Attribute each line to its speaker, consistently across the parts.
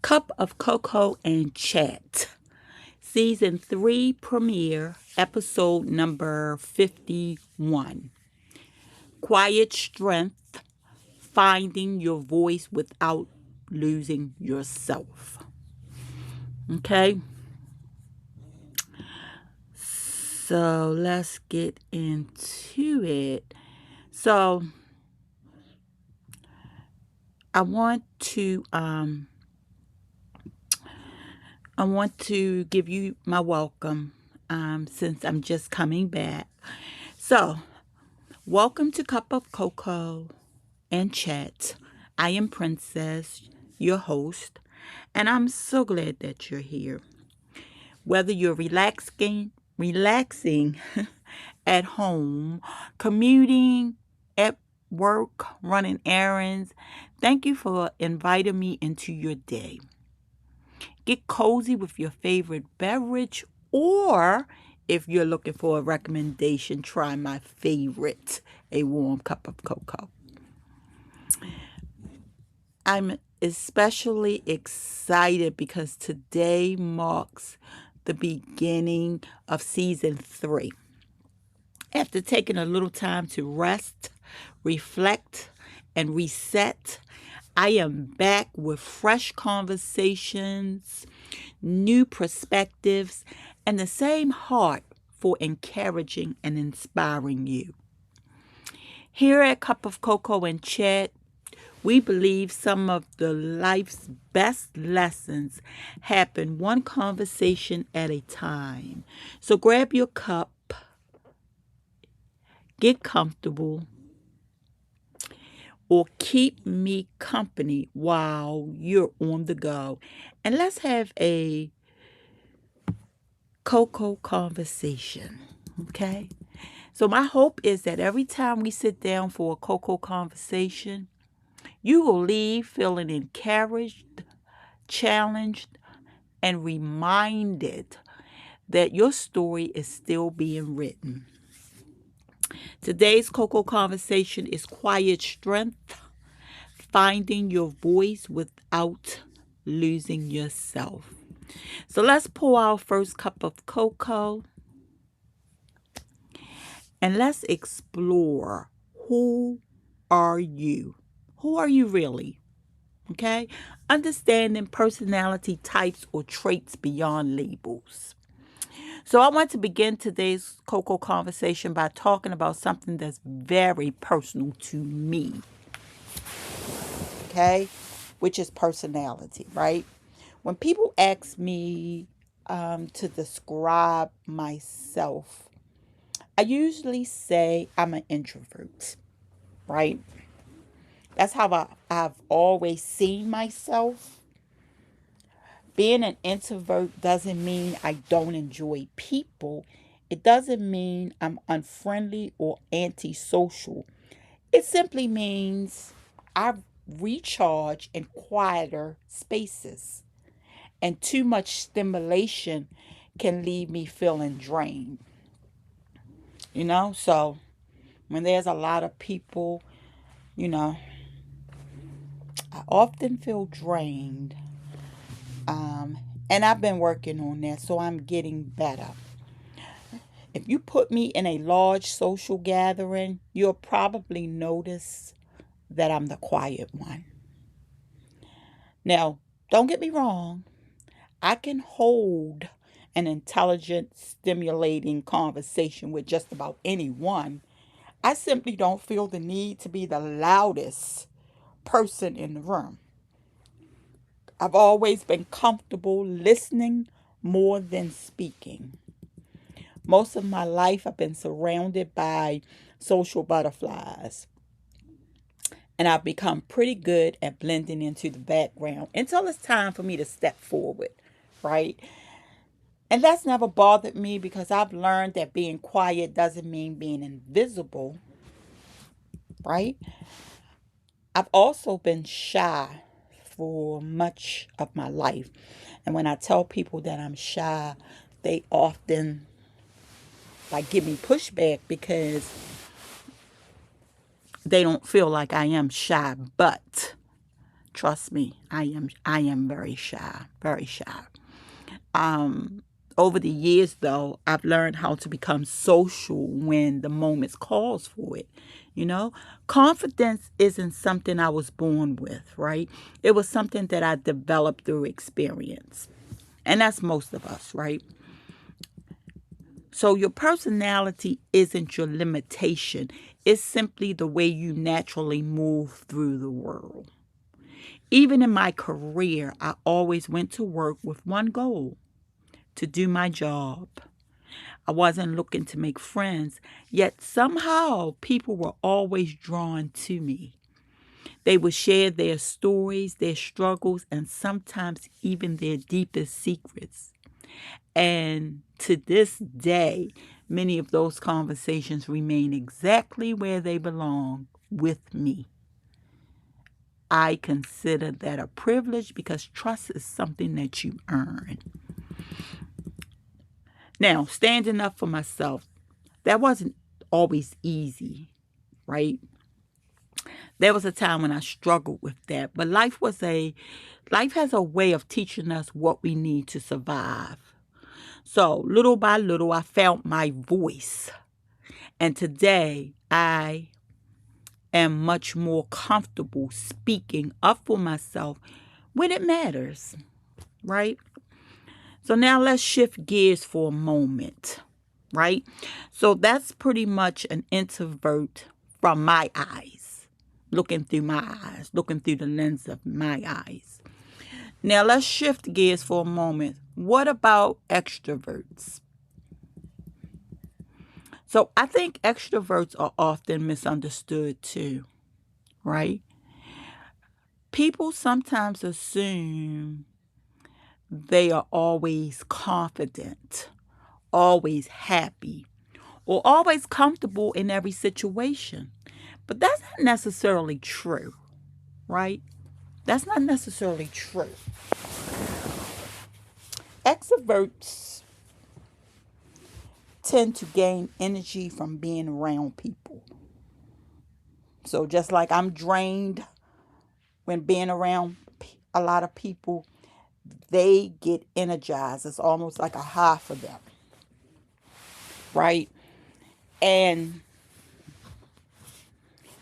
Speaker 1: Cup of Cocoa and Chat, Season 3 premiere, Episode number 51. Quiet Strength, Finding Your Voice Without Losing Yourself. Okay? So let's get into it. So I want to give you my welcome since I'm just coming back. So, welcome to Cup of Cocoa and Chat. I am Princess, your host, and I'm so glad that you're here. Whether you're relaxing at home, commuting, at work, running errands, thank you for inviting me into your day. Get cozy with your favorite beverage, or if you're looking for a recommendation, try my favorite, a warm cup of cocoa. I'm especially excited because today marks the beginning of season 3. After taking a little time to rest, reflect, and reset, I am back with fresh conversations, new perspectives, and the same heart for encouraging and inspiring you. Here at Cup of Cocoa and Chat, we believe some of the life's best lessons happen one conversation at a time. So grab your cup, get comfortable, or keep me company while you're on the go. And let's have a cocoa conversation, okay? So my hope is that every time we sit down for a cocoa conversation, you will leave feeling encouraged, challenged, and reminded that your story is still being written. Today's cocoa conversation is Quiet Strength, Finding Your Voice Without Losing Yourself. So let's pour our first cup of cocoa and let's explore, who are you? Who are you really? Okay? Understanding personality types or traits beyond labels. So I want to begin today's cocoa conversation by talking about something that's very personal to me. Okay? Which is personality, right? When people ask me to describe myself, I usually say I'm an introvert, right? That's how I've always seen myself. Being an introvert doesn't mean I don't enjoy people. It doesn't mean I'm unfriendly or antisocial. It simply means I recharge in quieter spaces. And too much stimulation can leave me feeling drained. So when there's a lot of people, I often feel drained. And I've been working on that, so I'm getting better. If you put me in a large social gathering, you'll probably notice that I'm the quiet one. Now, don't get me wrong. I can hold an intelligent, stimulating conversation with just about anyone. I simply don't feel the need to be the loudest person in the room. I've always been comfortable listening more than speaking. Most of my life, I've been surrounded by social butterflies. And I've become pretty good at blending into the background until it's time for me to step forward, right? And that's never bothered me because I've learned that being quiet doesn't mean being invisible, right? I've also been shy for much of my life. And when I tell people that I'm shy, they often give me pushback because they don't feel like I am shy. But Trust me, I am very shy, very shy. Over the years, though, I've learned how to become social when the moment calls for it. You know, confidence isn't something I was born with, right? It was something that I developed through experience. And that's most of us, right? So your personality isn't your limitation. It's simply the way you naturally move through the world. Even in my career, I always went to work with one goal: to do my job. I wasn't looking to make friends, yet somehow people were always drawn to me. They would share their stories, their struggles, and sometimes even their deepest secrets. And to this day, many of those conversations remain exactly where they belong, with me. I consider that a privilege because trust is something that you earn. Now, standing up for myself, that wasn't always easy, right? There was a time when I struggled with that, but life has a way of teaching us what we need to survive. So, little by little, I found my voice. And today, I am much more comfortable speaking up for myself when it matters, right? So now let's shift gears for a moment, right? So that's pretty much an introvert from my eyes, looking through the lens of my eyes. Now let's shift gears for a moment. What about extroverts? So I think extroverts are often misunderstood too, right? People sometimes assume they are always confident, always happy, or always comfortable in every situation. But that's not necessarily true, right? That's not necessarily true. Extroverts tend to gain energy from being around people. So just like I'm drained when being around a lot of people, they get energized. It's almost like a high for them, right? And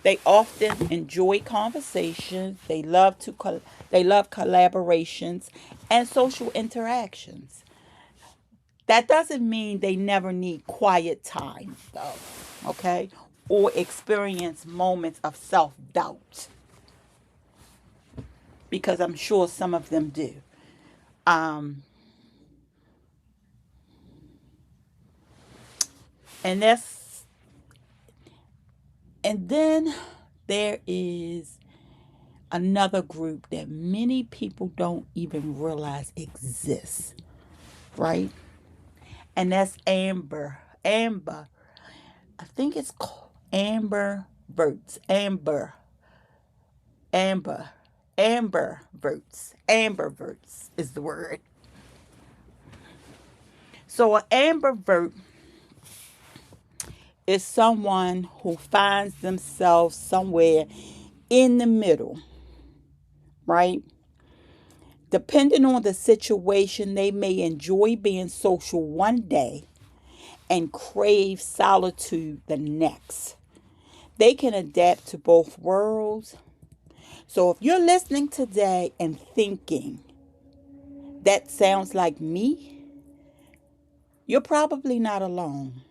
Speaker 1: they often enjoy conversations. They love collaborations and social interactions. That doesn't mean they never need quiet time, though, okay? Or experience moments of self-doubt, because I'm sure some of them do. Um, and that's and then there is another group that many people don't even realize exists, right? And that's Amber. I think it's called Amber Verts. Amber. Amber Verts is the word. So an ambivert is someone who finds themselves somewhere in the middle, right? Depending on the situation, they may enjoy being social one day and crave solitude the next. They can adapt to both worlds. So if you're listening today and thinking, that sounds like me, you're probably not alone.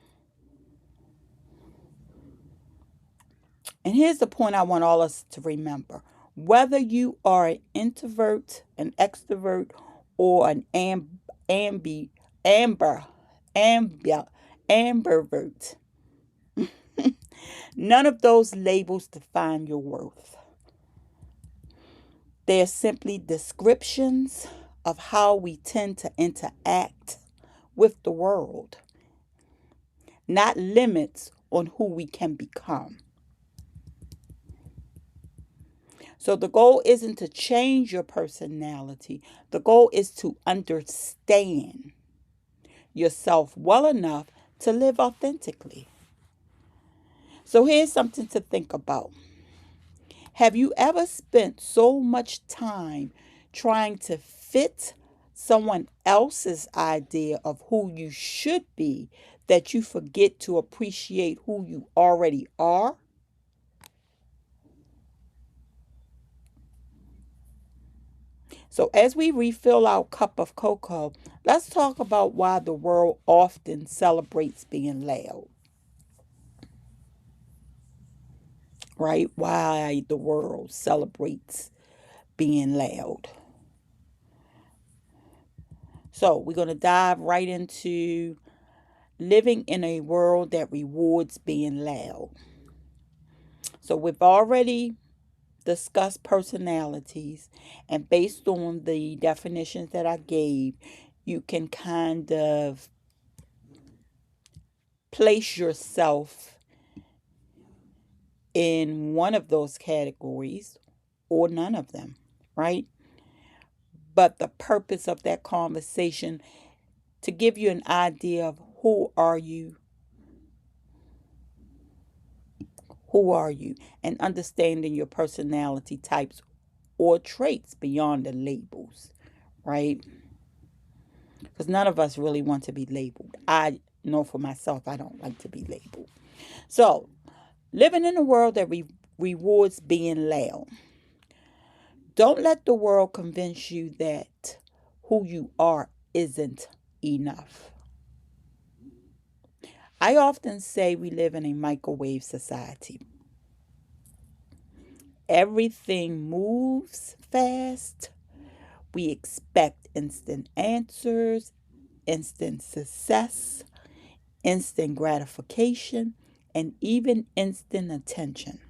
Speaker 1: And here's the point I want all us to remember. Whether you are an introvert, an extrovert, or an amber, amber, ambivert, none of those labels define your worth. They're simply descriptions of how we tend to interact with the world, not limits on who we can become. So the goal isn't to change your personality. The goal is to understand yourself well enough to live authentically. So here's something to think about. Have you ever spent so much time trying to fit someone else's idea of who you should be that you forget to appreciate who you already are? So, as we refill our cup of cocoa, let's talk about why the world often celebrates being loud, right? Why the world celebrates being loud. So, we're going to dive right into living in a world that rewards being loud. So, we've already discussed personalities, and based on the definitions that I gave, you can kind of place yourself in one of those categories or none of them, right? But the purpose of that conversation to give you an idea of who are you, and understanding your personality types or traits beyond the labels, right? Because none of us really want to be labeled. I know for myself, I don't like to be labeled. So, living in a world that rewards being loud. Don't let the world convince you that who you are isn't enough. I often say we live in a microwave society. Everything moves fast. We expect instant answers, instant success, instant gratification, and even instant attention.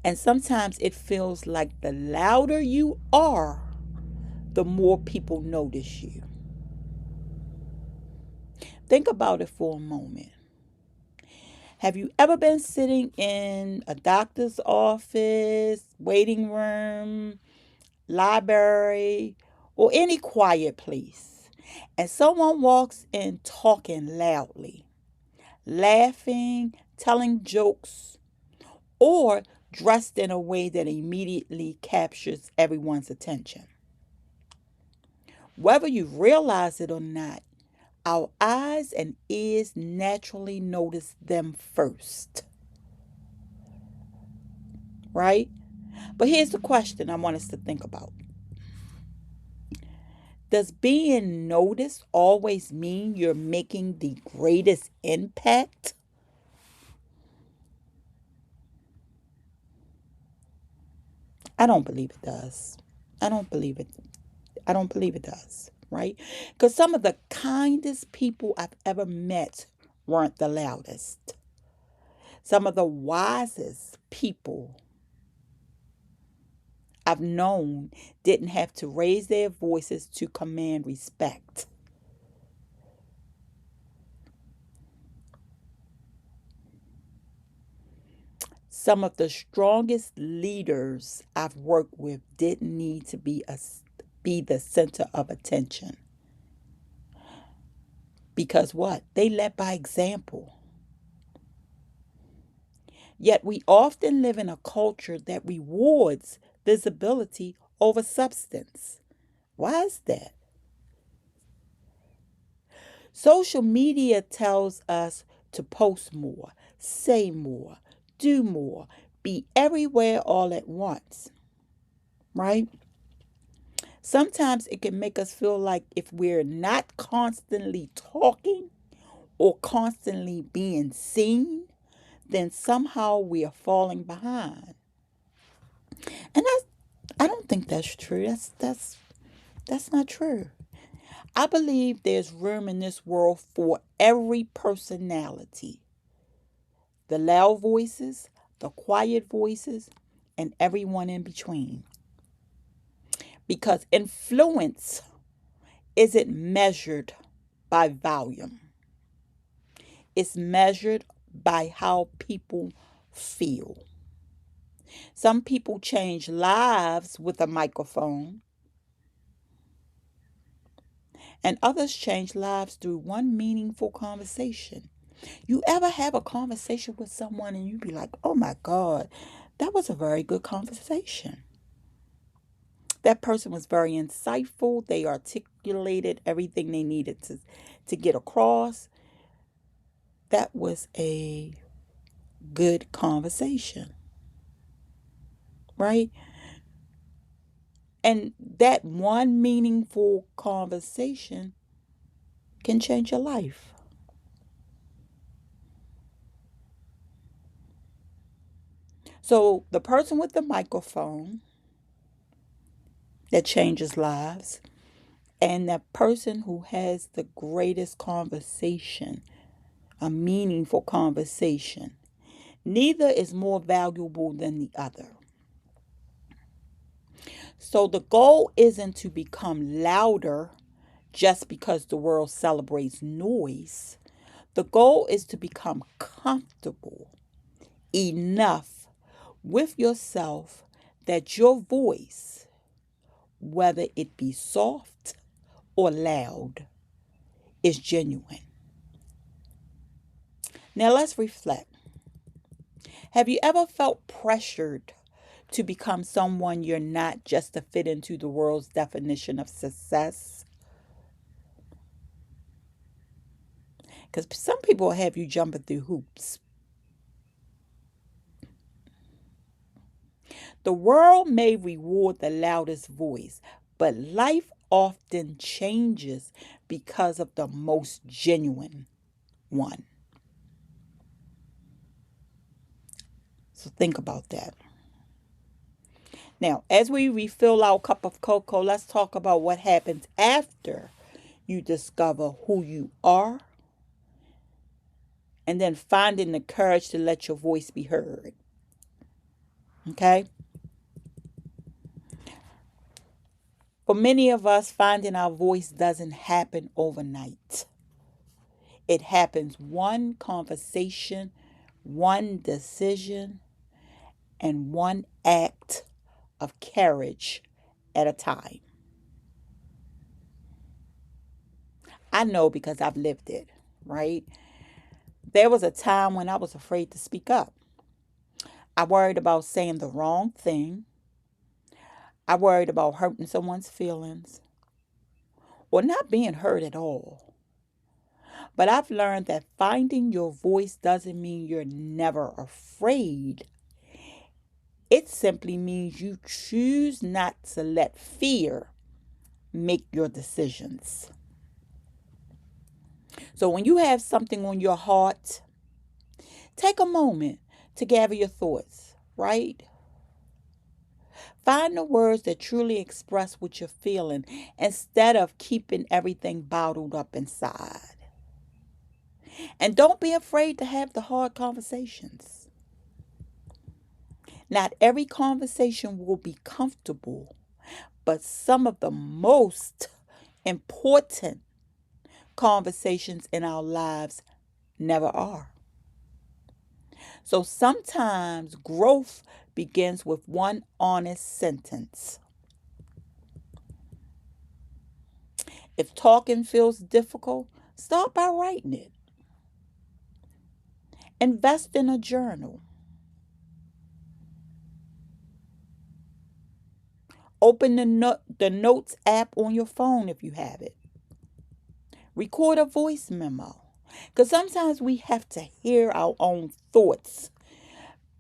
Speaker 1: And sometimes it feels like the louder you are, the more people notice you. Think about it for a moment. Have you ever been sitting in a doctor's office, waiting room, library, or any quiet place, and someone walks in talking loudly, laughing, telling jokes, or dressed in a way that immediately captures everyone's attention? Whether you realize it or not, our eyes and ears naturally notice them first, right? But here's the question I want us to think about. Does being noticed always mean you're making the greatest impact? I don't believe it does. I don't believe it. I don't believe it does, right? Because some of the kindest people I've ever met weren't the loudest. Some of the wisest people I've known didn't have to raise their voices to command respect. Some of the strongest leaders I've worked with didn't need to be the center of attention. Because what? They led by example. Yet we often live in a culture that rewards visibility over substance. Why is that? Social media tells us to post more, say more, do more, be everywhere all at once, right? Sometimes it can make us feel like if we're not constantly talking or constantly being seen, then somehow we are falling behind. And I don't think that's true. That's not true. I believe there's room in this world for every personality. The loud voices, the quiet voices, and everyone in between. Because influence isn't measured by volume. It's measured by how people feel. Some people change lives with a microphone, and others change lives through one meaningful conversation. You ever have a conversation with someone and you be like, oh my God, that was a very good conversation. That person was very insightful. They articulated everything they needed to get across. That was a good conversation, right? And that one meaningful conversation can change your life. So, the person with the microphone that changes lives, and that person who has the greatest conversation, a meaningful conversation, neither is more valuable than the other. So, the goal isn't to become louder just because the world celebrates noise. The goal is to become comfortable enough with yourself that your voice, whether it be soft or loud, is genuine. Now let's reflect. Have you ever felt pressured to become someone you're not just to fit into the world's definition of success? Because some people have you jumping through hoops. The world may reward the loudest voice, but life often changes because of the most genuine one. So think about that. Now, as we refill our cup of cocoa, let's talk about what happens after you discover who you are and then finding the courage to let your voice be heard. Okay? For many of us, finding our voice doesn't happen overnight. It happens one conversation, one decision, and one act of courage at a time. I know because I've lived it, right? There was a time when I was afraid to speak up. I worried about saying the wrong thing. I worried about hurting someone's feelings or not being heard at all. But I've learned that finding your voice doesn't mean you're never afraid. It simply means you choose not to let fear make your decisions. So when you have something on your heart, take a moment to gather your thoughts, right? Find the words that truly express what you're feeling instead of keeping everything bottled up inside. And don't be afraid to have the hard conversations. Not every conversation will be comfortable, but some of the most important conversations in our lives never are. So sometimes growth begins with one honest sentence. If talking feels difficult, start by writing it. Invest in a journal. Open the notes app on your phone if you have it. Record a voice memo. Because sometimes we have to hear our own thoughts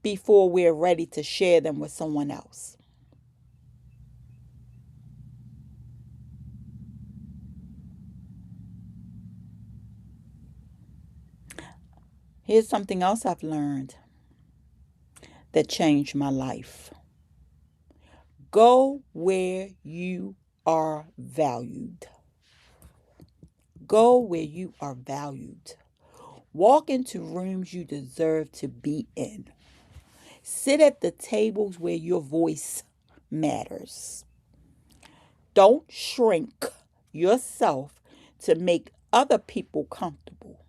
Speaker 1: before we're ready to share them with someone else. Here's something else I've learned that changed my life. Go where you are valued. Go where you are valued. Walk into rooms you deserve to be in. Sit at the tables where your voice matters. Don't shrink yourself to make other people comfortable.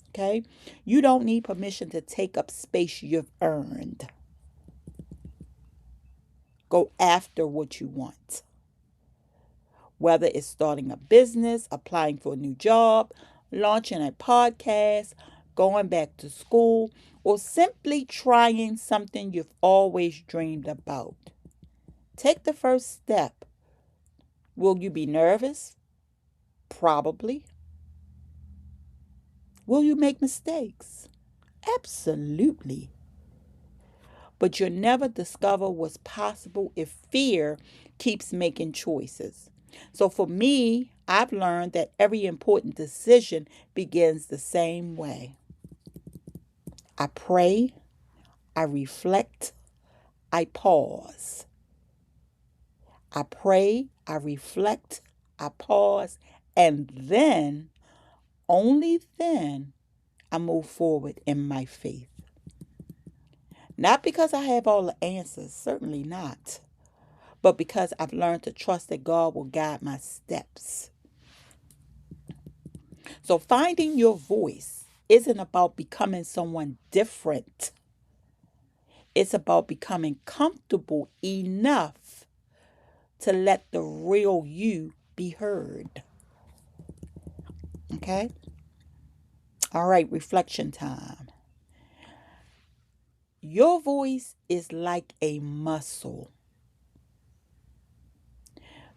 Speaker 1: Okay? You don't need permission to take up space you've earned. Go after what you want. whether it's starting a business, applying for a new job, launching a podcast, going back to school, or simply trying something you've always dreamed about. Take the first step. Will you be nervous? Probably. Will you make mistakes? Absolutely. But you'll never discover what's possible if fear keeps making choices. So for me, I've learned that every important decision begins the same way. I pray, I reflect, I pause. I pray, I reflect, I pause, and then, only then, I move forward in my faith. Not because I have all the answers, certainly not, but because I've learned to trust that God will guide my steps. So finding your voice isn't about becoming someone different. It's about becoming comfortable enough to let the real you be heard. Okay? All right, reflection time. Your voice is like a muscle.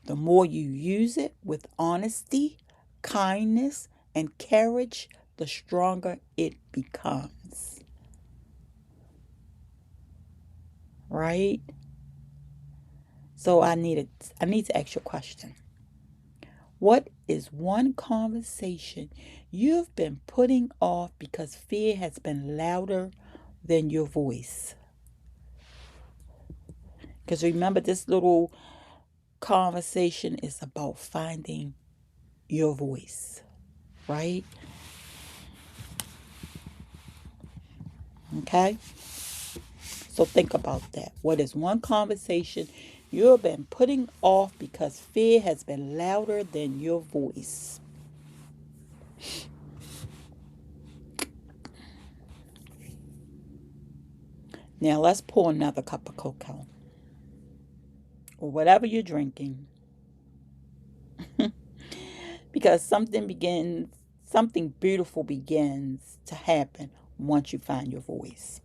Speaker 1: The more you use it with honesty, kindness, and courage, the stronger it becomes. Right? So I need to ask you a question. What is one conversation you've been putting off because fear has been louder than your voice? Because remember, this little conversation is about finding your voice, right? Okay? So think about that. What is one conversation you've been putting off because fear has been louder than your voice? Now let's pour another cup of cocoa or whatever you're drinking. Because something beautiful begins to happen once you find your voice.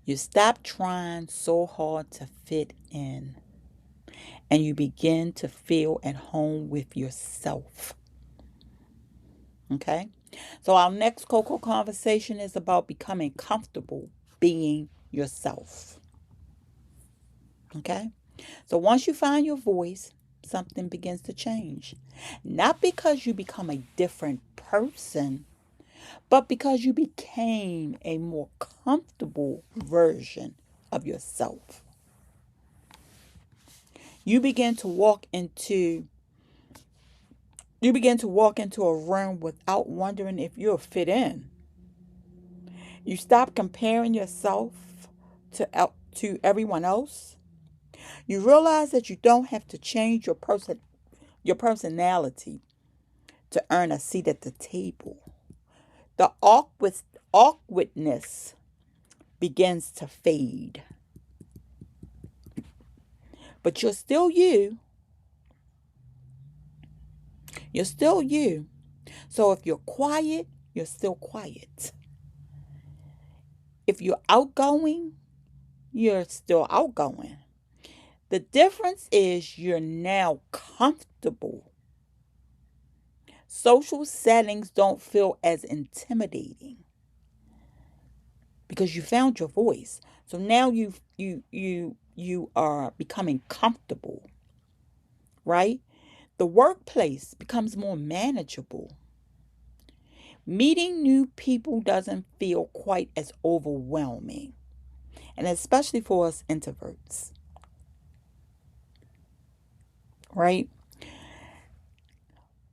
Speaker 1: You stop trying so hard to fit in, and you begin to feel at home with yourself. Okay? So our next cocoa conversation is about becoming comfortable being yourself. Okay? So once you find your voice, something begins to change. Not because you become a different person, but because you became a more comfortable version of yourself. You begin to walk into a room without wondering if you'll fit in. You stop comparing yourself to everyone else. You realize that you don't have to change your personality to earn a seat at the table. The awkwardness begins to fade. But you're still you. You're still you. So if you're quiet, you're still quiet. If you're outgoing, you're still outgoing. The difference is you're now comfortable. Social settings don't feel as intimidating because you found your voice. So now you are becoming comfortable, right? The workplace becomes more manageable. Meeting new people doesn't feel quite as overwhelming, and especially for us introverts, right?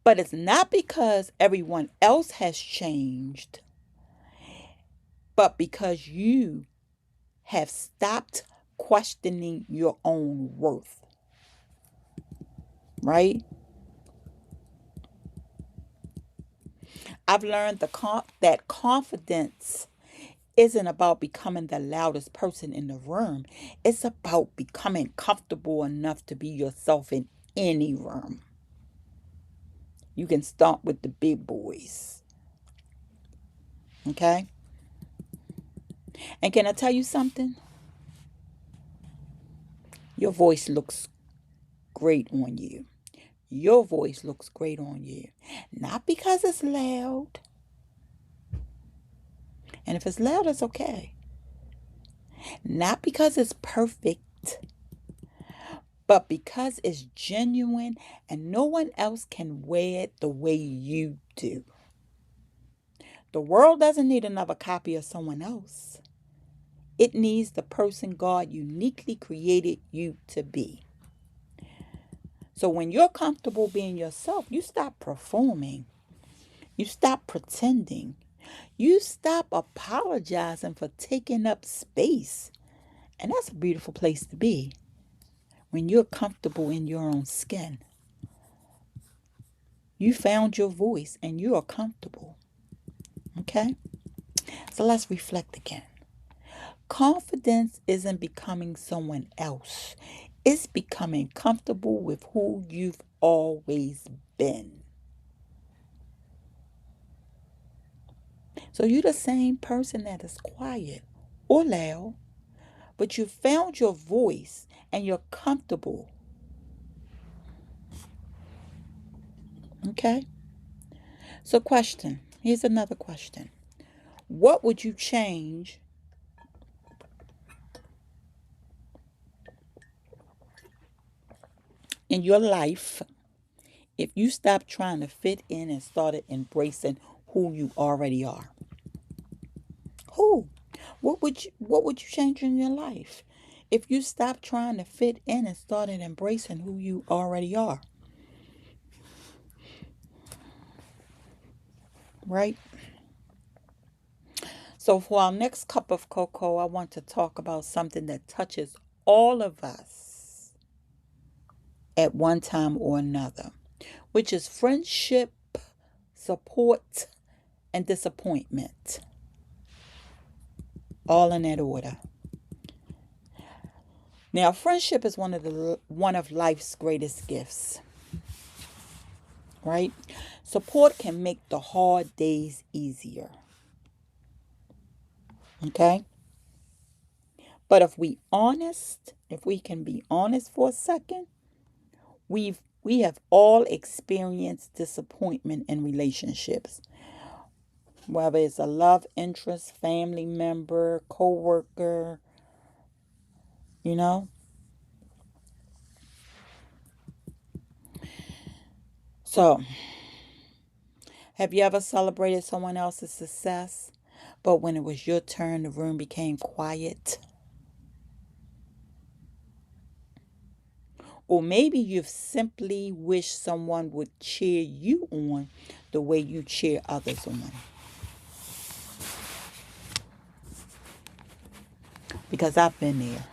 Speaker 1: But it's not because everyone else has changed, but because you have stopped questioning your own worth, right? I've learned that confidence isn't about becoming the loudest person in the room. It's about becoming comfortable enough to be yourself in any room. You can start with the big boys. Okay? And can I tell you something? Your voice looks great on you. Your voice looks great on you. Not because it's loud. And if it's loud, it's okay. Not because it's perfect, but because it's genuine and no one else can wear it the way you do. The world doesn't need another copy of someone else. It needs the person God uniquely created you to be. So when you're comfortable being yourself, you stop performing. You stop pretending. You stop apologizing for taking up space. And that's a beautiful place to be when you're comfortable in your own skin. You found your voice and you are comfortable. Okay? So let's reflect again. Confidence isn't becoming someone else. It's becoming comfortable with who you've always been. So you're the same person that is quiet or loud, but you found your voice and you're comfortable. Okay? So question. Here's another question. What would you change in your life if you stopped trying to fit in and started embracing who you already are? Who? What would you change in your life if you stopped trying to fit in and started embracing who you already are? Right? So for our next cup of cocoa, I want to talk about something that touches all of us at one time or another, which is friendship, support, and disappointment. All in that order. Now, friendship is one of life's greatest gifts, right? Support can make the hard days easier. Okay? But if we can be honest for a second, we have all experienced disappointment in relationships. Whether it's a love interest, family member, co-worker, you know? So, have you ever celebrated someone else's success, but when it was your turn, the room became quiet? Or maybe you've simply wished someone would cheer you on the way you cheer others on. Because I've been there.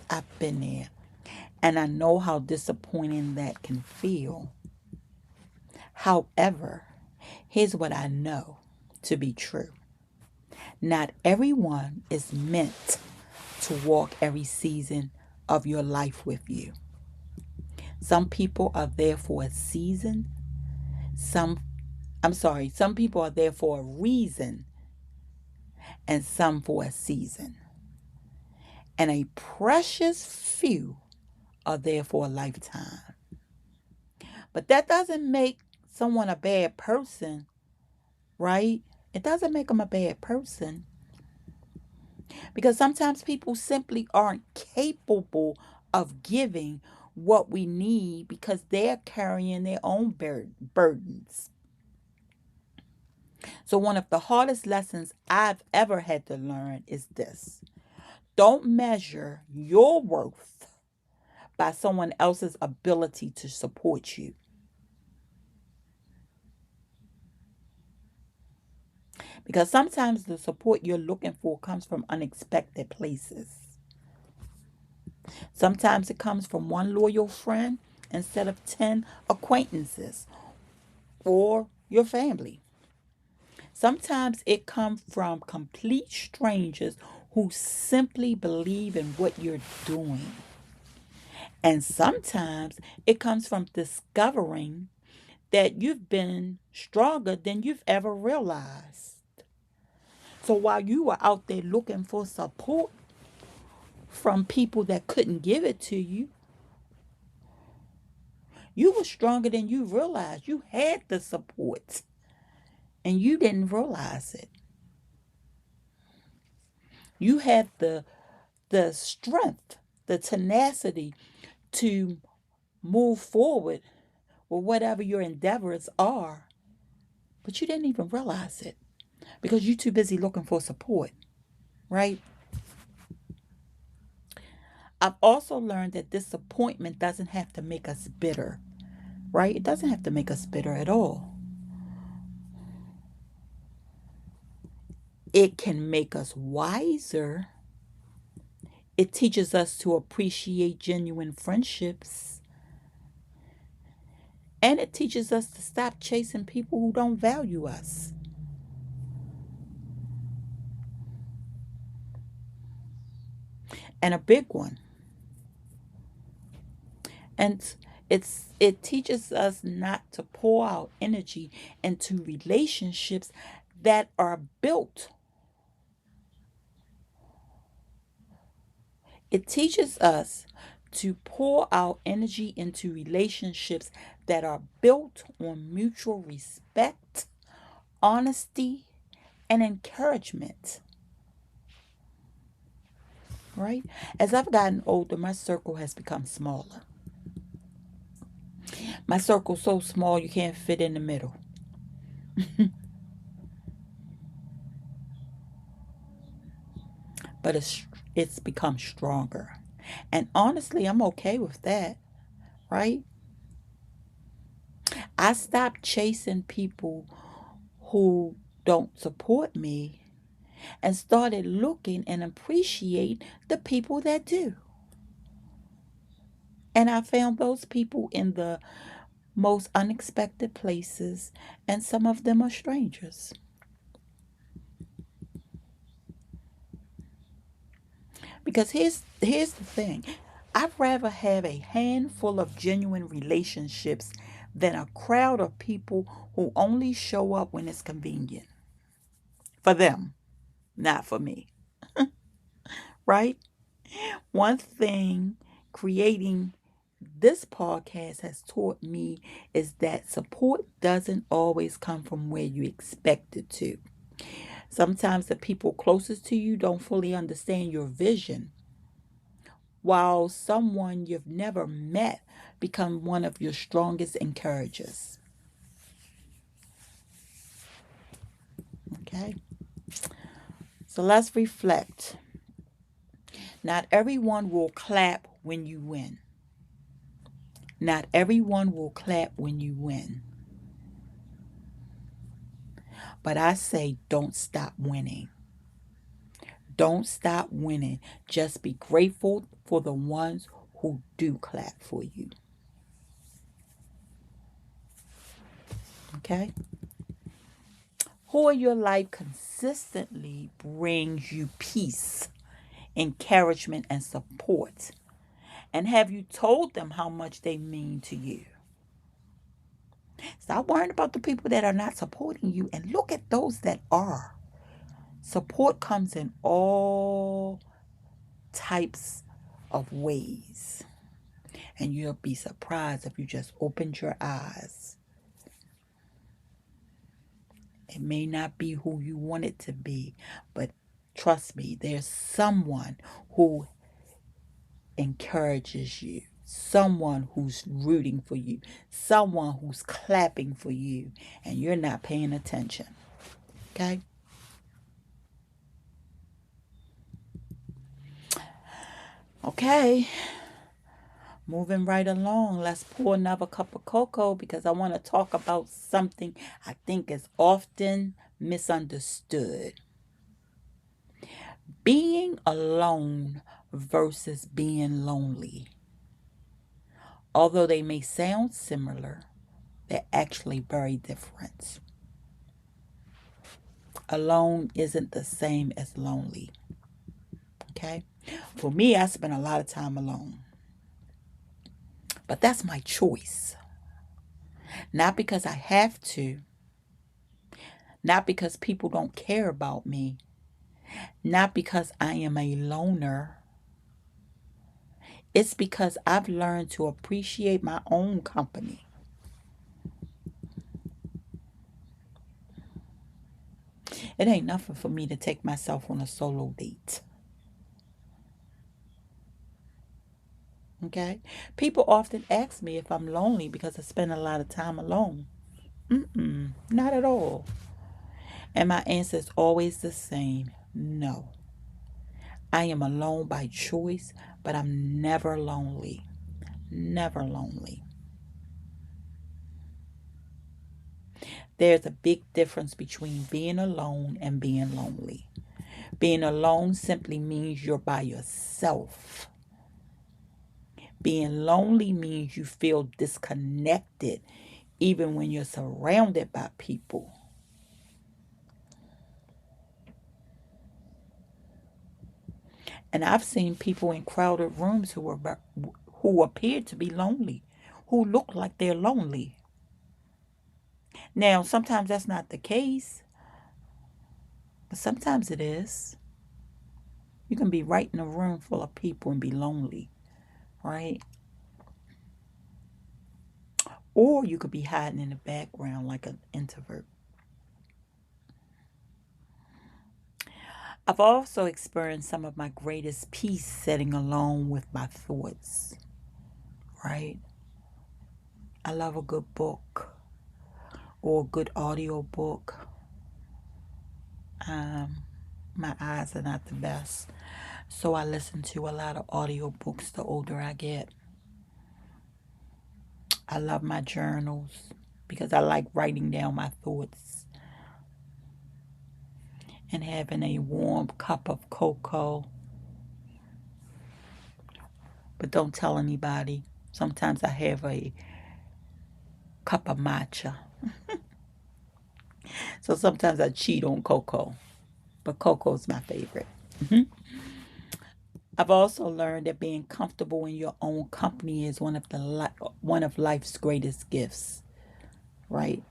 Speaker 1: I've been there. And I know how disappointing that can feel. However, here's what I know to be true. Not everyone is meant to walk every season of your life with you. Some people are there for a season. Some people are there for a reason and some for a season. And a precious few are there for a lifetime. But that doesn't make someone a bad person, right? It doesn't make them a bad person. Because sometimes people simply aren't capable of giving what we need because they're carrying their own burdens. So, one of the hardest lessons I've ever had to learn is this: don't measure your worth by someone else's ability to support you. Because sometimes the support you're looking for comes from unexpected places. Sometimes it comes from one loyal friend instead of 10 acquaintances or your family. Sometimes it comes from complete strangers who simply believe in what you're doing. And sometimes it comes from discovering that you've been stronger than you've ever realized. So while you were out there looking for support from people that couldn't give it to you, you were stronger than you realized. You had the support and you didn't realize it. You had the strength, the tenacity to move forward with whatever your endeavors are, but you didn't even realize it because you're too busy looking for support, right? I've also learned that disappointment doesn't have to make us bitter, right? It doesn't have to make us bitter at all. It can make us wiser. It teaches us to appreciate genuine friendships. And it teaches us to stop chasing people who don't value us. And a big one. And it teaches us not to pour our energy into relationships that are built. It teaches us to pour our energy into relationships that are built on mutual respect, honesty, and encouragement. Right? As I've gotten older, my circle has become smaller. My circle's so small you can't fit in the middle. But it's become stronger. And honestly, I'm okay with that, right? I stopped chasing people who don't support me and started looking and appreciate the people that do. And I found those people in the most unexpected places, and some of them are strangers. Because here's the thing. I'd rather have a handful of genuine relationships than a crowd of people who only show up when it's convenient. For them, not for me. Right? One thing creating this podcast has taught me is that support doesn't always come from where you expect it to. Sometimes the people closest to you don't fully understand your vision, while someone you've never met become one of your strongest encouragers. Okay? So let's reflect. Not everyone will clap when you win. Not everyone will clap when you win. But I say don't stop winning. Don't stop winning. Just be grateful for the ones who do clap for you. Okay? Who in your life consistently brings you peace, encouragement, and support? And have you told them how much they mean to you? Stop worrying about the people that are not supporting you and look at those that are. Support comes in all types of ways. And you'll be surprised if you just opened your eyes. It may not be who you want it to be, but trust me, there's someone who encourages you, someone who's rooting for you, someone who's clapping for you, and you're not paying attention. Okay? Okay. Moving right along, let's pour another cup of cocoa because I want to talk about something I think is often misunderstood. Being alone versus being lonely. Although they may sound similar, they're actually very different. Alone isn't the same as lonely. Okay? For me, I spend a lot of time alone. But that's my choice. Not because I have to, not because people don't care about me, not because I am a loner. It's because I've learned to appreciate my own company. It ain't nothing for me to take myself on a solo date. Okay? People often ask me if I'm lonely because I spend a lot of time alone. Not at all. And my answer is always the same: no. I am alone by choice, but I'm never lonely. Never lonely. There's a big difference between being alone and being lonely. Being alone simply means you're by yourself. Being lonely means you feel disconnected even when you're surrounded by people. And I've seen people in crowded rooms who appear to be lonely, who look like they're lonely. Now, sometimes that's not the case, but sometimes it is. You can be right in a room full of people and be lonely, right? Or you could be hiding in the background like an introvert. I've also experienced some of my greatest peace sitting alone with my thoughts, right? I love a good book or a good audio book. My eyes are not the best, so I listen to a lot of audio books the older I get. I love my journals because I like writing down my thoughts and having a warm cup of cocoa. But don't tell anybody. Sometimes I have a cup of matcha. So sometimes I cheat on cocoa, but cocoa is my favorite. I've also learned that being comfortable in your own company is one of life's greatest gifts, right?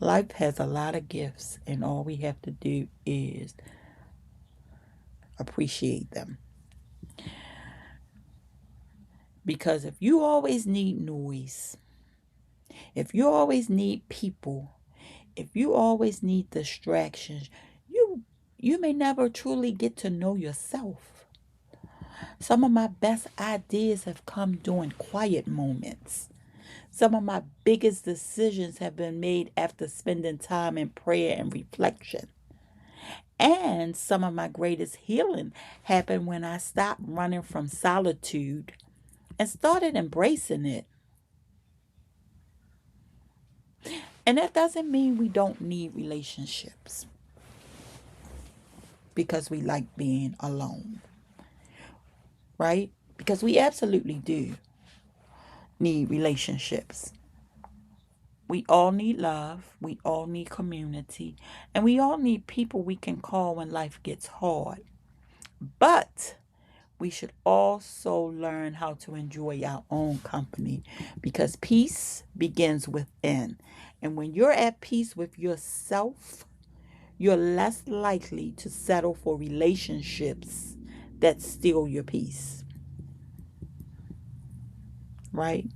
Speaker 1: Life has a lot of gifts, and all we have to do is appreciate them. Because if you always need noise, if you always need people, if you always need distractions, you may never truly get to know yourself. Some of my best ideas have come during quiet moments. Some of my biggest decisions have been made after spending time in prayer and reflection. And some of my greatest healing happened when I stopped running from solitude and started embracing it. And that doesn't mean we don't need relationships because we like being alone, right? Because we absolutely do need relationships. We all need love, we all need community, and we all need people we can call when life gets hard. But we should also learn how to enjoy our own company because peace begins within. And when you're at peace with yourself, you're less likely to settle for relationships that steal your peace, right?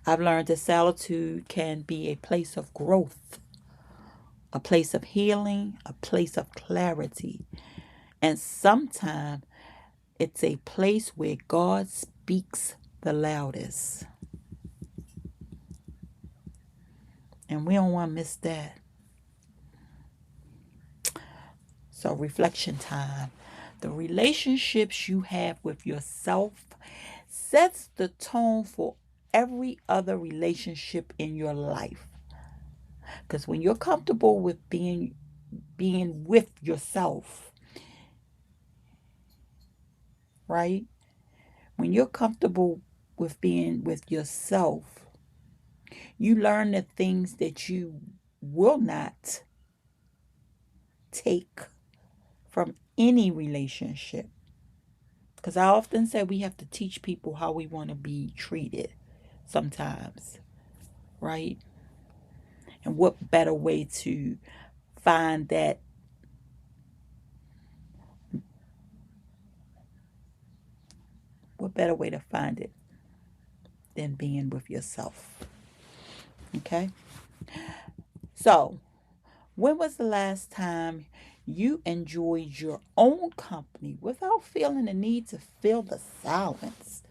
Speaker 1: I've learned that solitude can be a place of growth, a place of healing, a place of clarity. And sometimes it's a place where God speaks the loudest. And we don't want to miss that. So, reflection time. The relationships you have with yourself sets the tone for every other relationship in your life. Because when you're comfortable with being with yourself, right? When you're comfortable with being with yourself, you learn the things that you will not take from any relationship. Because I often say we have to teach people how we want to be treated sometimes, right? And what better way to find that, what better way to find it than being with yourself? Okay? So, when was the last time you enjoyed your own company without feeling the need to fill the silence?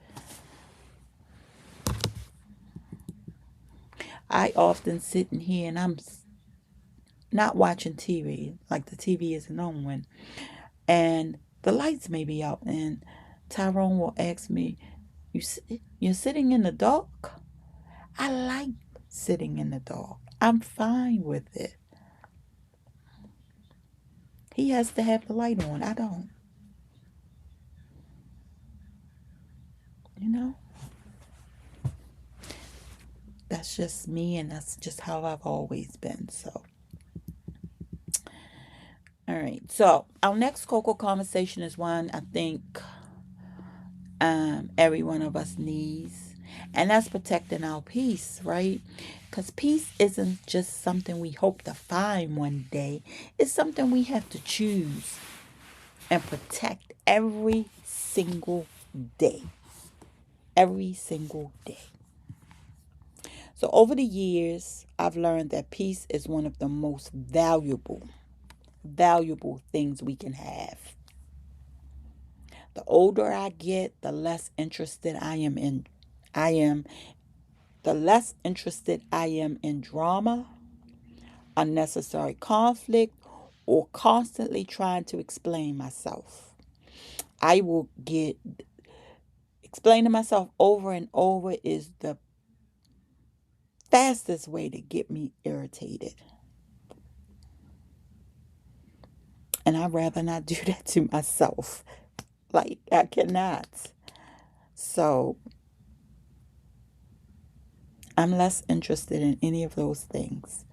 Speaker 1: I often sit in here and I'm not watching TV, like the TV isn't on when, and the lights may be out, and Tyrone will ask me, you're sitting in the dark? I like sitting in the dark. I'm fine with it. He has to have the light on. I don't. You know? That's just me, and that's just how I've always been. So, all right. So, our next cocoa conversation is one I think every one of us needs, and that's protecting our peace, right? Because peace isn't just something we hope to find one day, it's something we have to choose and protect every single day. Every single day. So, over the years, I've learned that peace is one of the most valuable things we can have. The older I get, the less interested I am the less interested I am in drama, unnecessary conflict, or constantly trying to explain myself. I will get explaining myself over and over is the fastest way to get me irritated. And I'd rather not do that to myself. Like, I cannot. So, I'm less interested in any of those things.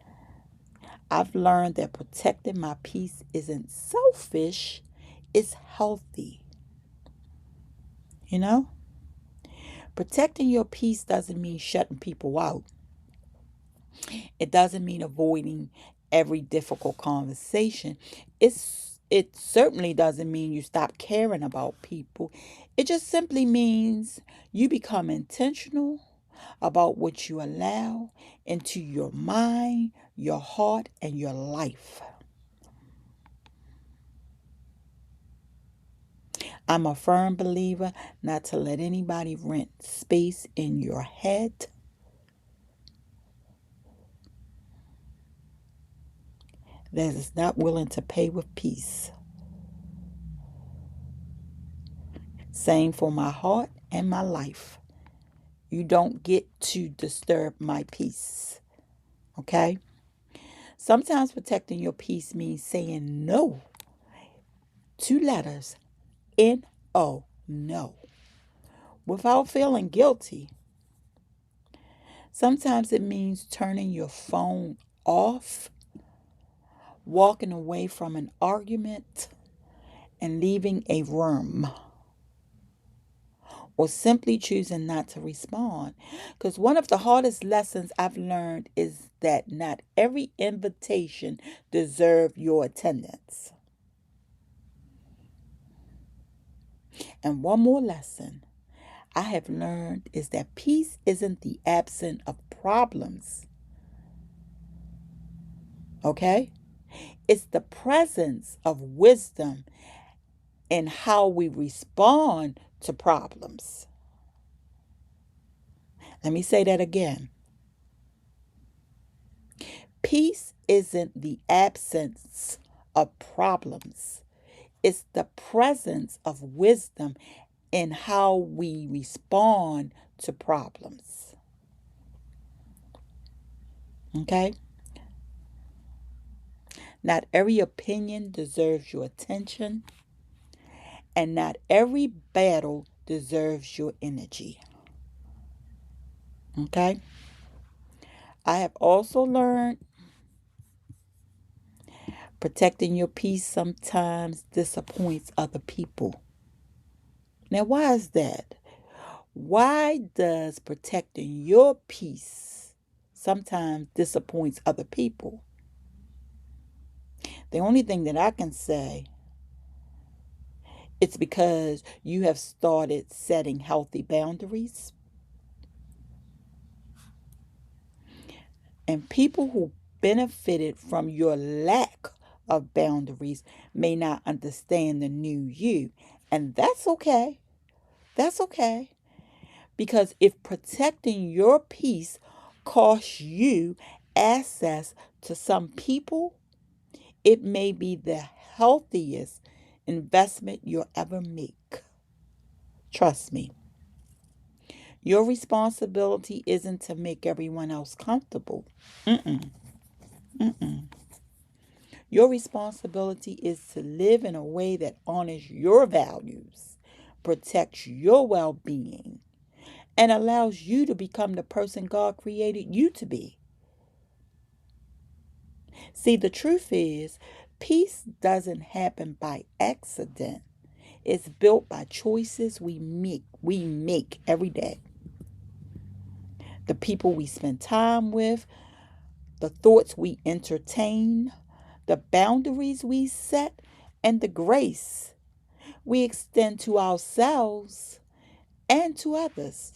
Speaker 1: I've learned that protecting my peace isn't selfish, it's healthy. You know? Protecting your peace doesn't mean shutting people out. It doesn't mean avoiding every difficult conversation. It certainly doesn't mean you stop caring about people. It just simply means you become intentional about what you allow into your mind, your heart, and your life. I'm a firm believer not to let anybody rent space in your head that is not willing to pay with peace. Same for my heart and my life. You don't get to disturb my peace. Okay? Sometimes protecting your peace means saying no. 2 letters. N-O. No. Without feeling guilty. Sometimes it means turning your phone off, walking away from an argument, and leaving a room, or simply choosing not to respond. Because one of the hardest lessons I've learned is that not every invitation deserves your attendance. And one more lesson I have learned is that peace isn't the absence of problems, okay? It's the presence of wisdom in how we respond to problems. Let me say that again. Peace isn't the absence of problems, it's the presence of wisdom in how we respond to problems. Okay? Not every opinion deserves your attention, and not every battle deserves your energy. Okay? I have also learned protecting your peace sometimes disappoints other people. Now, why is that? Why does protecting your peace sometimes disappoints other people? The only thing that I can say, it's because you have started setting healthy boundaries. And people who benefited from your lack of boundaries may not understand the new you. And that's okay. That's okay. Because if protecting your peace costs you access to some people, it may be the healthiest investment you'll ever make. Trust me. Your responsibility isn't to make everyone else comfortable. Mm-mm. Mm-mm. Your responsibility is to live in a way that honors your values, protects your well being, and allows you to become the person God created you to be. See, the truth is, peace doesn't happen by accident. It's built by choices we make every day. The people we spend time with, the thoughts we entertain, the boundaries we set, and the grace we extend to ourselves and to others.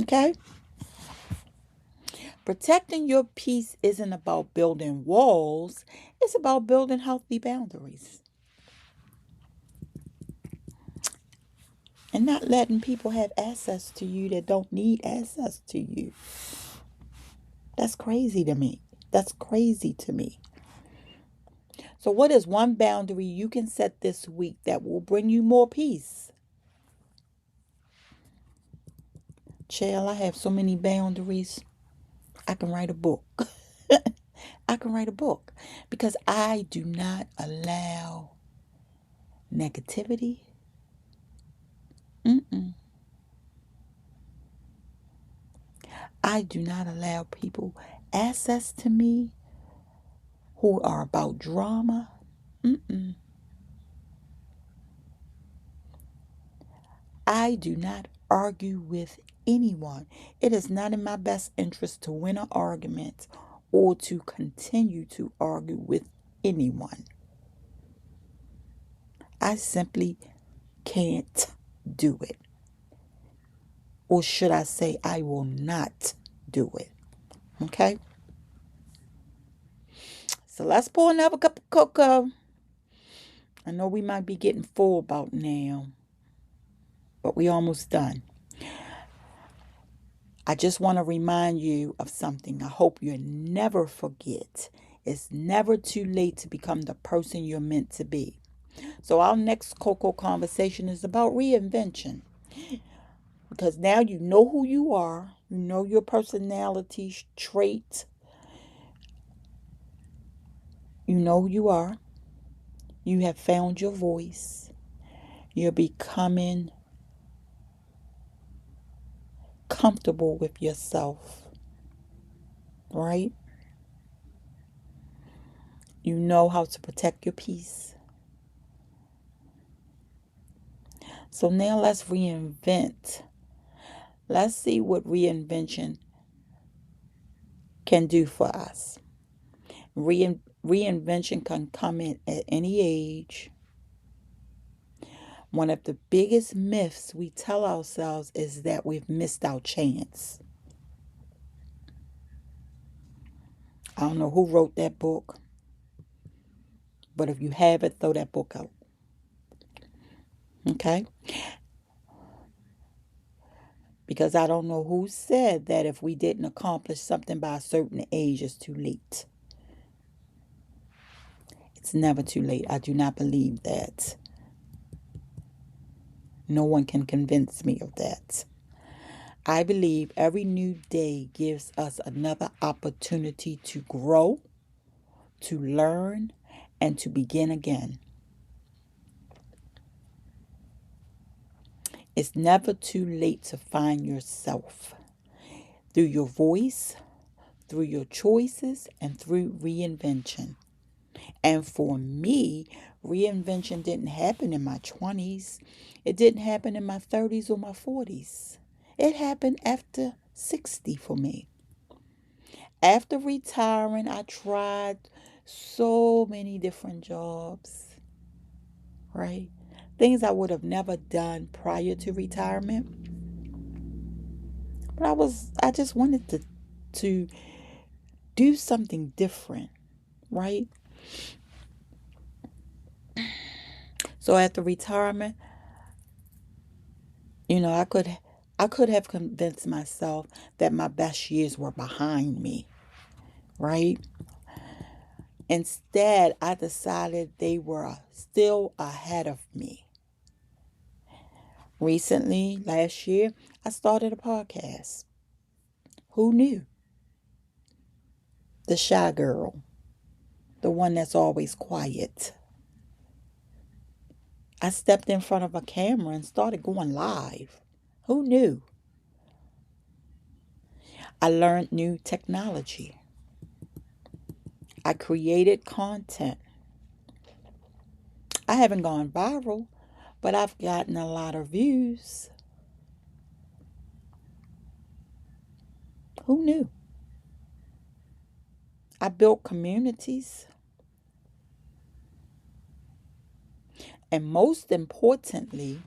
Speaker 1: Okay? Protecting your peace isn't about building walls, it's about building healthy boundaries and not letting people have access to you that don't need access to you. That's crazy to me. That's crazy to me. So, what is one boundary you can set this week that will bring you more peace? Child, I have so many boundaries. I can write a book. I can write a book because I do not allow negativity. Mm-mm. I do not allow people access to me who are about drama. Mm-mm. I do not argue with anyone. It is not in my best interest to win an argument or to continue to argue with anyone. I simply can't do it. Or should I say, I will not do it. Okay? So let's pour another cup of cocoa. I know we might be getting full about now, but we almost done. I just want to remind you of something. I hope you never forget. It's never too late to become the person you're meant to be. So our next cocoa conversation is about reinvention. Because now you know who you are. You know your personality trait. You know who you are. You have found your voice. You're becoming comfortable with yourself, right? You know how to protect your peace. So now let's reinvent. Let's see what reinvention can do for us. Reinvention can come in at any age. One of the biggest myths we tell ourselves is that we've missed our chance. I don't know who wrote that book, but if you have it, throw that book out. Okay? Because I don't know who said that if we didn't accomplish something by a certain age, it's too late. It's never too late. I do not believe that. No one can convince me of that. I believe every new day gives us another opportunity to grow, to learn, and to begin again. It's never too late to find yourself through your voice, through your choices, and through reinvention. And for me, reinvention didn't happen in my 20s. It didn't happen in my 30s or my 40s. It happened after 60 for me. After retiring, I tried so many different jobs, right? Things I would have never done prior to retirement. But I just wanted to do something different, right? So after retirement, I could have convinced myself that my best years were behind me, right? Instead, I decided they were still ahead of me. Recently, last year, I started a podcast. Who knew? The shy girl, the one that's always quiet. I stepped in front of a camera and started going live. Who knew? I learned new technology. I created content. I haven't gone viral, but I've gotten a lot of views. Who knew? I built communities. And most importantly,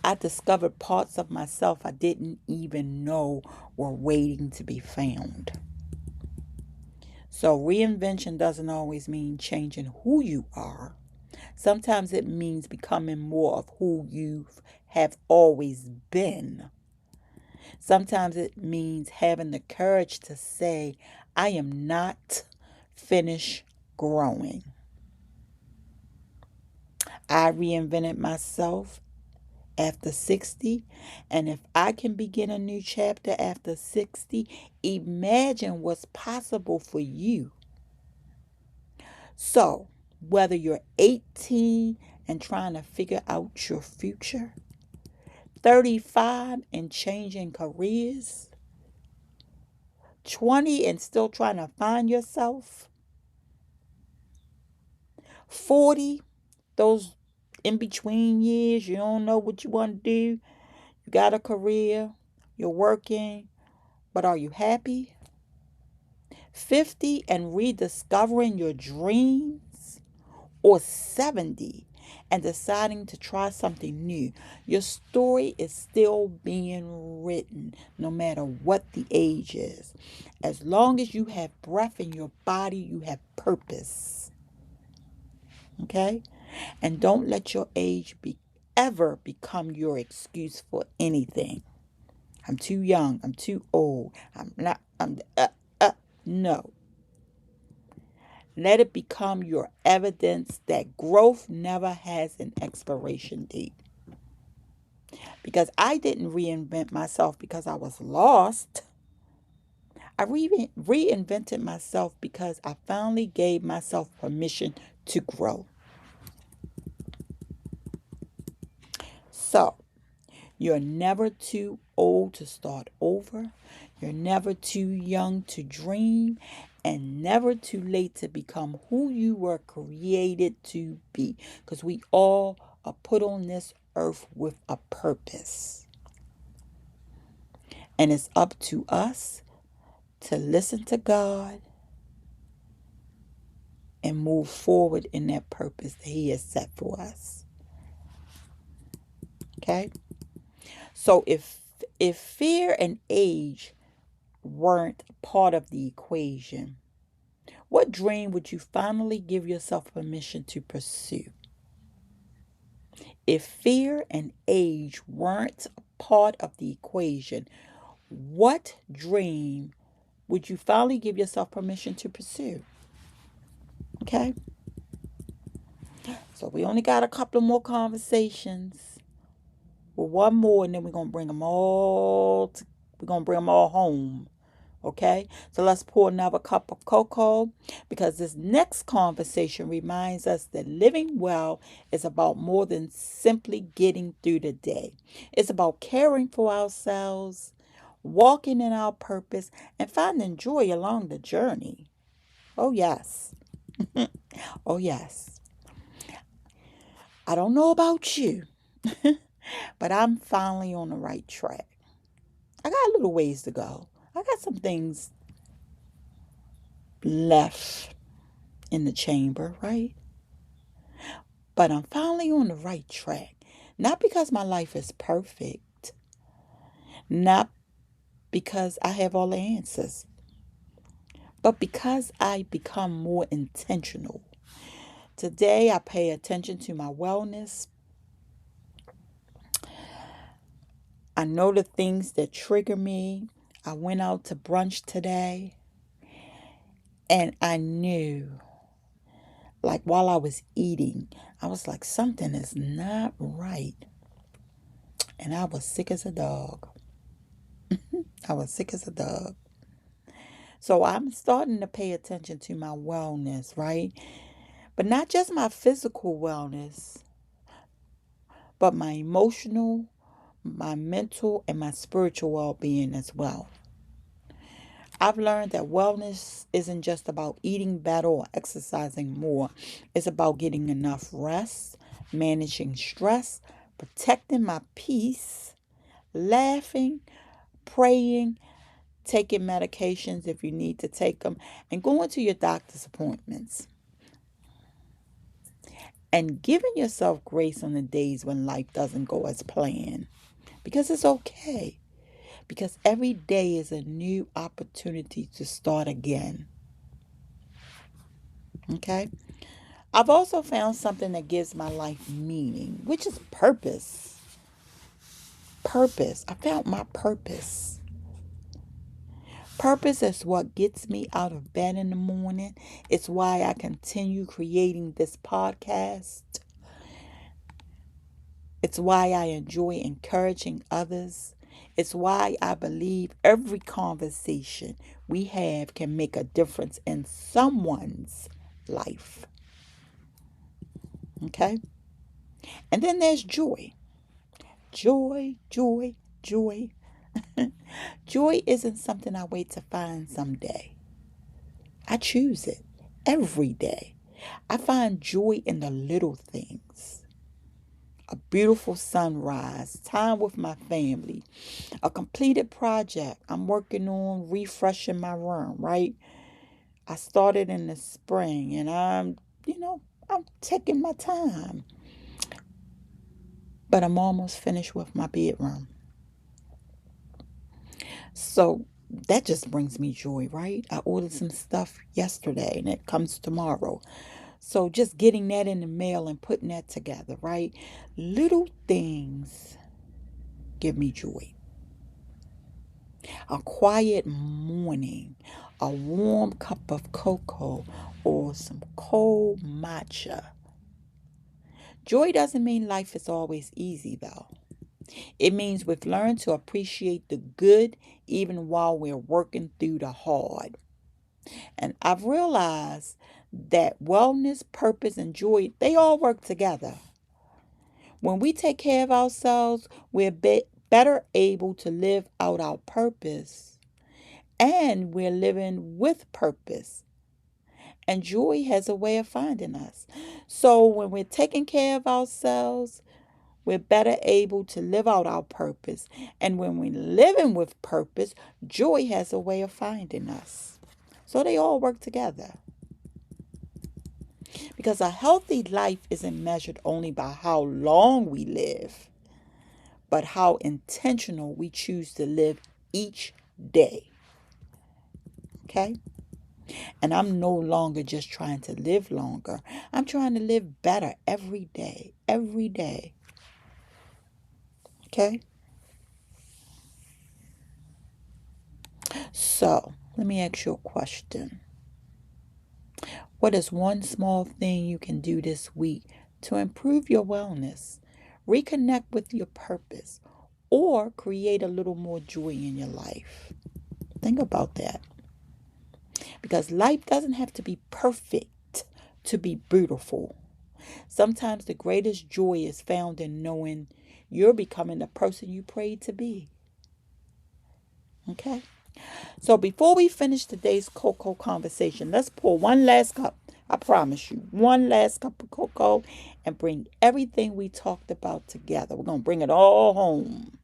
Speaker 1: I discovered parts of myself I didn't even know were waiting to be found. So, reinvention doesn't always mean changing who you are. Sometimes it means becoming more of who you have always been. Sometimes it means having the courage to say, I am not finished growing. I reinvented myself after 60. And if I can begin a new chapter after 60, imagine what's possible for you. So, whether you're 18 and trying to figure out your future, 35 and changing careers, 20 and still trying to find yourself, 40, those in between years, you don't know what you want to do, you got a career, you're working, but are you happy? 50 and rediscovering your dreams, or 70 and deciding to try something new. Your story is still being written no matter what the age is. As long as you have breath in your body, you have purpose. Okay? And don't let your age ever become your excuse for anything. I'm too young. I'm too old. I'm not. No. Let it become your evidence that growth never has an expiration date. Because I didn't reinvent myself because I was lost. I reinvented myself because I finally gave myself permission to grow. So, you're never too old to start over. You're never too young to dream, and never too late to become who you were created to be. Because we all are put on this earth with a purpose. And it's up to us to listen to God and move forward in that purpose that He has set for us. Okay? So if fear and age weren't part of the equation, what dream would you finally give yourself permission to pursue? If fear and age weren't part of the equation, what dream would you finally give yourself permission to pursue? Okay? So we only got a couple more conversations. Well, one more, and then we're gonna bring them all home. Okay, so let's pour another cup of cocoa because this next conversation reminds us that living well is about more than simply getting through the day. It's about caring for ourselves, walking in our purpose, and finding joy along the journey. Oh, yes. Oh, yes. I don't know about you, but I'm finally on the right track. I got a little ways to go. I got some things left in the chamber, right? But I'm finally on the right track. Not because my life is perfect, not because I have all the answers, but because I become more intentional. Today, I pay attention to my wellness. I know the things that trigger me. I went out to brunch today and I knew, like while I was eating, I was like, something is not right. And I was sick as a dog. I was sick as a dog. So I'm starting to pay attention to my wellness, right? But not just my physical wellness, but my emotional, my mental, and my spiritual well being as well. I've learned that wellness isn't just about eating better or exercising more. It's about getting enough rest, managing stress, protecting my peace, laughing, praying, taking medications if you need to take them, and going to your doctor's appointments. And giving yourself grace on the days when life doesn't go as planned. Because it's okay. Because every day is a new opportunity to start again. Okay? I've also found something that gives my life meaning, which is purpose. Purpose. I found my purpose. Purpose is what gets me out of bed in the morning. It's why I continue creating this podcast. It's why I enjoy encouraging others. It's why I believe every conversation we have can make a difference in someone's life. Okay? And then there's joy. Joy, joy, joy. Joy isn't something I wait to find someday. I choose it every day. I find joy in the little things. A beautiful sunrise, time with my family, a completed project I'm working on refreshing my room, right? I started in the spring and I'm taking my time. But I'm almost finished with my bedroom. So that just brings me joy, right? I ordered some stuff yesterday and it comes tomorrow. So just getting that in the mail and putting that together, right? Little things give me joy. A quiet morning, a warm cup of cocoa, or some cold matcha. Joy doesn't mean life is always easy, though. It means we've learned to appreciate the good even while we're working through the hard. And I've realized that wellness, purpose, and joy, they all work together. When we take care of ourselves, we're better able to live out our purpose. And we're living with purpose. And joy has a way of finding us. So when we're taking care of ourselves, we're better able to live out our purpose. And when we're living with purpose, joy has a way of finding us. So they all work together. Because a healthy life isn't measured only by how long we live, but how intentional we choose to live each day. Okay? And I'm no longer just trying to live longer. I'm trying to live better every day. Every day. Okay? So, let me ask you a question. What is one small thing you can do this week to improve your wellness, reconnect with your purpose, or create a little more joy in your life? Think about that. Because life doesn't have to be perfect to be beautiful. Sometimes the greatest joy is found in knowing you're becoming the person you prayed to be. Okay? So before we finish today's cocoa conversation, let's pour one last cup. I promise you, one last cup of cocoa and bring everything we talked about together. We're going to bring it all home.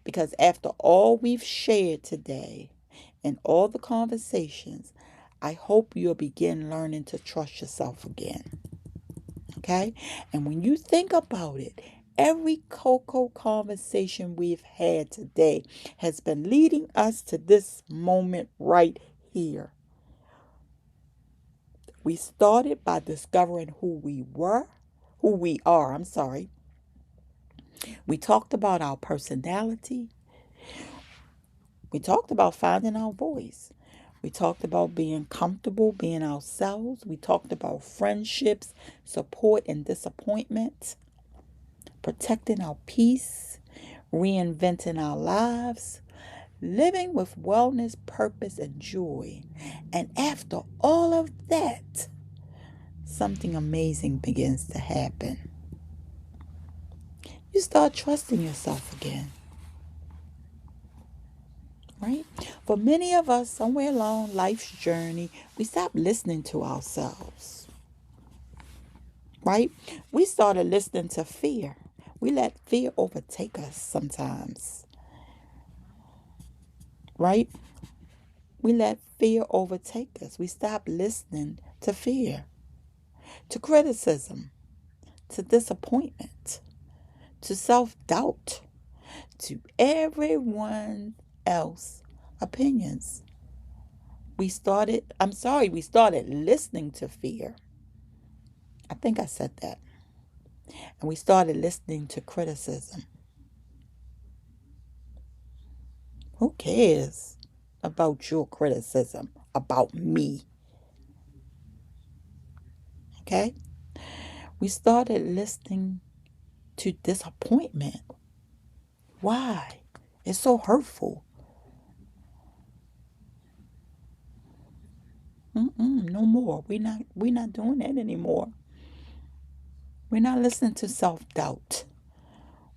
Speaker 1: Because after all we've shared today and all the conversations, I hope you'll begin learning to trust yourself again. Okay? And when you think about it, every cocoa conversation we've had today has been leading us to this moment right here. We started by discovering who we are. We talked about our personality. We talked about finding our voice. We talked about being comfortable, being ourselves. We talked about friendships, support, and disappointment, protecting our peace, reinventing our lives, living with wellness, purpose, and joy. And after all of that, something amazing begins to happen. You start trusting yourself again. Right? For many of us, somewhere along life's journey, we stopped listening to ourselves. Right? We started listening to fear. We let fear overtake us sometimes. Right? We let fear overtake us. We stopped listening to fear, to criticism, to disappointment, to self-doubt, to everyone else's opinions. We started listening to fear. I think I said that. And we started listening to criticism. Who cares about your criticism about me? Okay? We started listening to disappointment. Why? It's so hurtful. No more. We're not doing that anymore. We're not listening to self-doubt.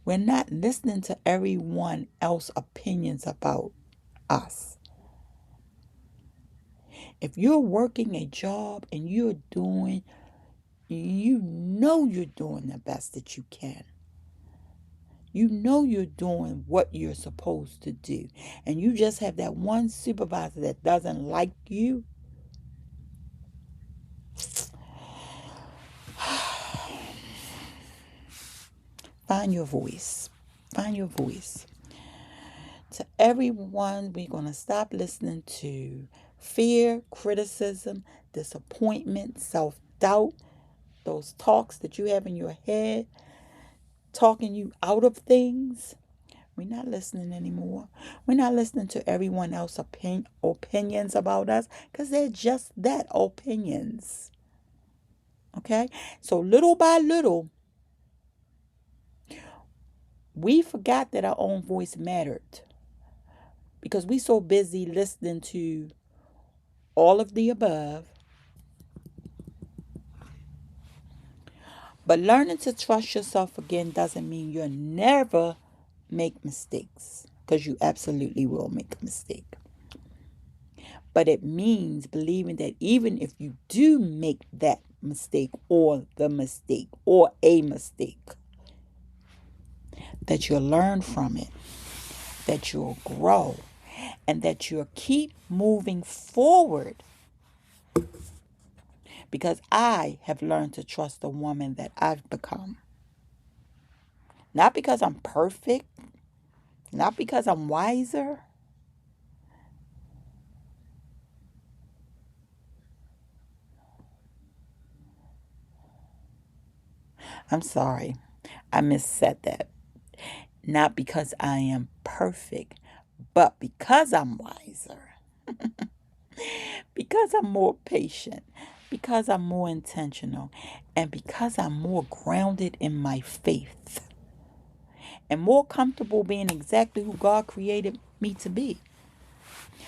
Speaker 1: We're not listening to everyone else's opinions about us. If you're working a job and you know you're doing the best that you can. You know you're doing what you're supposed to do. And you just have that one supervisor that doesn't like you. Find your voice. Find your voice. To everyone, we're going to stop listening to fear, criticism, disappointment, self-doubt, those talks that you have in your head, talking you out of things. We're not listening anymore. We're not listening to everyone else's opinions about us because they're just that, opinions. Okay? So little by little, we forgot that our own voice mattered because we so busy listening to all of the above. But learning to trust yourself again doesn't mean you'll never make mistakes, because you absolutely will make a mistake. But it means believing that even if you do make that mistake or the mistake or a mistake, that you'll learn from it, that you'll grow, and that you'll keep moving forward. Because I have learned to trust the woman that I've become. Not because I'm perfect, not because I'm wiser. I'm sorry, I missaid that. Not because I am perfect, but because I'm wiser. Because I'm more patient. Because I'm more intentional. And because I'm more grounded in my faith. And more comfortable being exactly who God created me to be.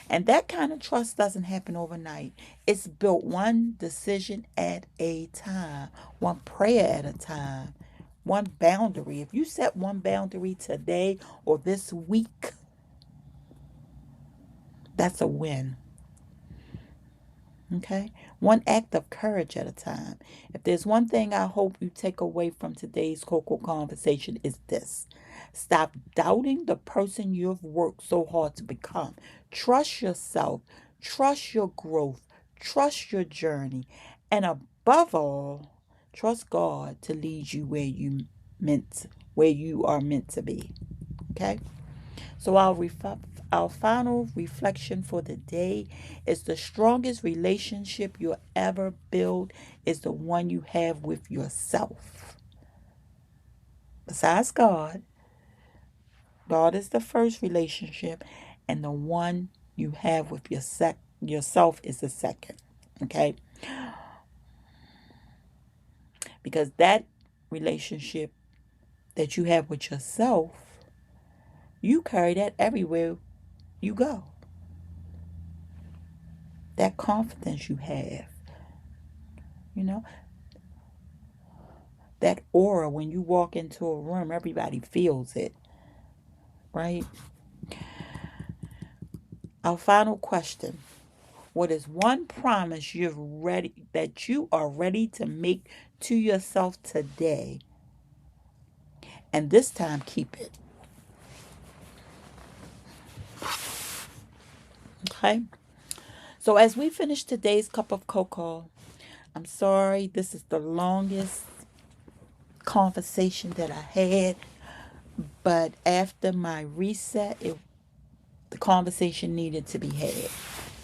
Speaker 1: And that kind of trust doesn't happen overnight. It's built one decision at a time, one prayer at a time, one boundary. If you set one boundary today or this week, that's a win. Okay? One act of courage at a time. If there's one thing I hope you take away from today's Cocoa conversation is this. Stop doubting the person you've worked so hard to become. Trust yourself, trust your growth, trust your journey, and above all, trust God to lead you where you are meant to be. Okay? So our final reflection for the day is the strongest relationship you'll ever build is the one you have with yourself. Besides God, God is the first relationship, and the one you have with yourself is the second. Okay? Because that relationship that you have with yourself, you carry that everywhere you go. That confidence you have, you know, that aura when you walk into a room, everybody feels it, right? Our final question. What is one promise that you are ready to make to yourself today? And this time keep it. Okay? So as we finish today's cup of cocoa, I'm sorry this is the longest conversation that I had, but after my reset, the conversation needed to be had.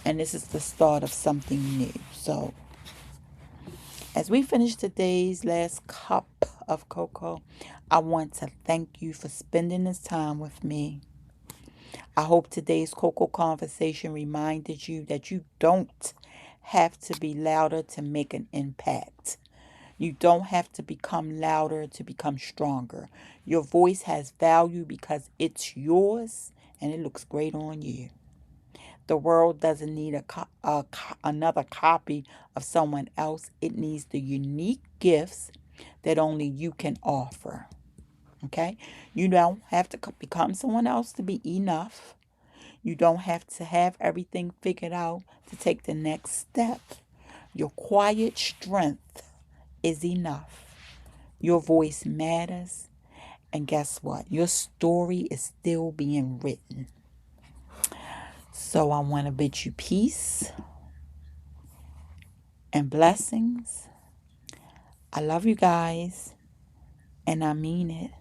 Speaker 1: And this is the start of something new. So, as we finish today's last cup of cocoa, I want to thank you for spending this time with me. I hope today's cocoa conversation reminded you that you don't have to be louder to make an impact. You don't have to become louder to become stronger. Your voice has value because it's yours and it looks great on you. The world doesn't need another copy of someone else. It needs the unique gifts that only you can offer. Okay? You don't have to become someone else to be enough. You don't have to have everything figured out to take the next step. Your quiet strength is enough. Your voice matters. And guess what? Your story is still being written. So I want to bid you peace and blessings. I love you guys, and I mean it.